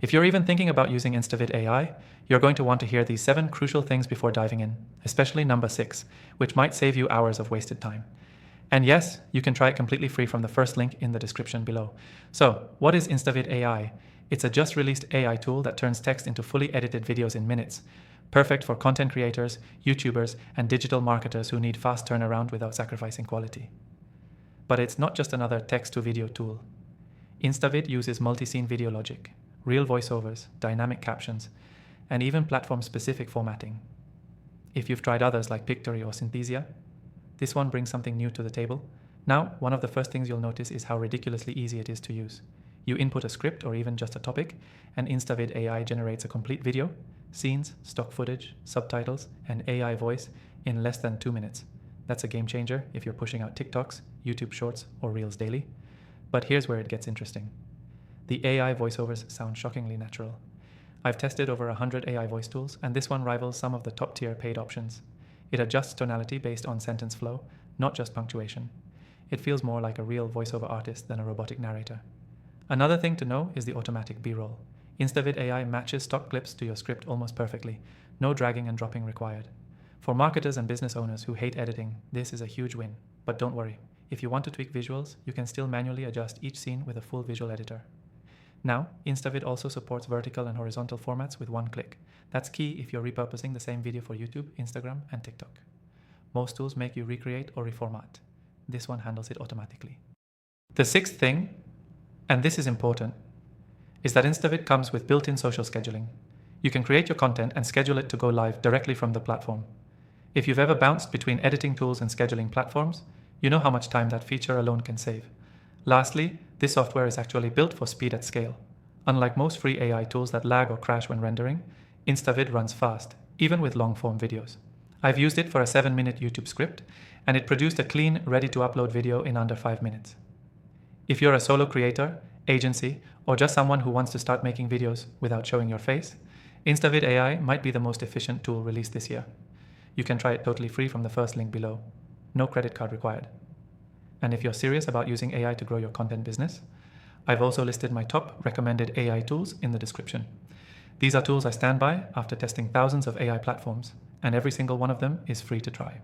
If you're even thinking about using Instavid AI, you're going to want to hear these 7 crucial things before diving in, especially number 6, which might save you hours of wasted time. And yes, you can try it completely free from the first link in the description below. So, what is Instavid AI? It's a just released AI tool that turns text into fully edited videos in minutes. Perfect for content creators, YouTubers, and digital marketers who need fast turnaround without sacrificing quality. But it's not just another text-to-video tool. Instavid uses multi-scene video logic, real voiceovers, dynamic captions, and even platform-specific formatting. If you've tried others like Pictory or Synthesia, this one brings something new to the table. Now, one of the first things you'll notice is how ridiculously easy it is to use. You input a script or even just a topic, and Instavid AI generates a complete video, scenes, stock footage, subtitles, and AI voice in less than 2 minutes. That's a game changer if you're pushing out TikToks, YouTube Shorts, or Reels daily. But here's where it gets interesting. The AI voiceovers sound shockingly natural. I've tested over 100 AI voice tools, and this one rivals some of the top-tier paid options. It adjusts tonality based on sentence flow, not just punctuation. It feels more like a real voiceover artist than a robotic narrator. Another thing to know is the automatic B-roll. Instavid AI matches stock clips to your script almost perfectly, no dragging and dropping required. For marketers and business owners who hate editing, this is a huge win. But don't worry, if you want to tweak visuals, you can still manually adjust each scene with a full visual editor. Now, Instavid also supports vertical and horizontal formats with one click. That's key if you're repurposing the same video for YouTube, Instagram, and TikTok. Most tools make you recreate or reformat. This one handles it automatically. The sixth thing, and this is important, is that Instavid comes with built-in social scheduling. You can create your content and schedule it to go live directly from the platform. If you've ever bounced between editing tools and scheduling platforms, you know how much time that feature alone can save. Lastly, this software is actually built for speed at scale. Unlike most free AI tools that lag or crash when rendering, Instavid runs fast, even with long-form videos. I've used it for a 7-minute YouTube script, and it produced a clean, ready-to-upload video in under 5 minutes. If you're a solo creator, agency, or just someone who wants to start making videos without showing your face, Instavid AI might be the most efficient tool released this year. You can try it totally free from the first link below. No credit card required. And if you're serious about using AI to grow your content business, I've also listed my top recommended AI tools in the description. These are tools I stand by after testing thousands of AI platforms, and every single one of them is free to try.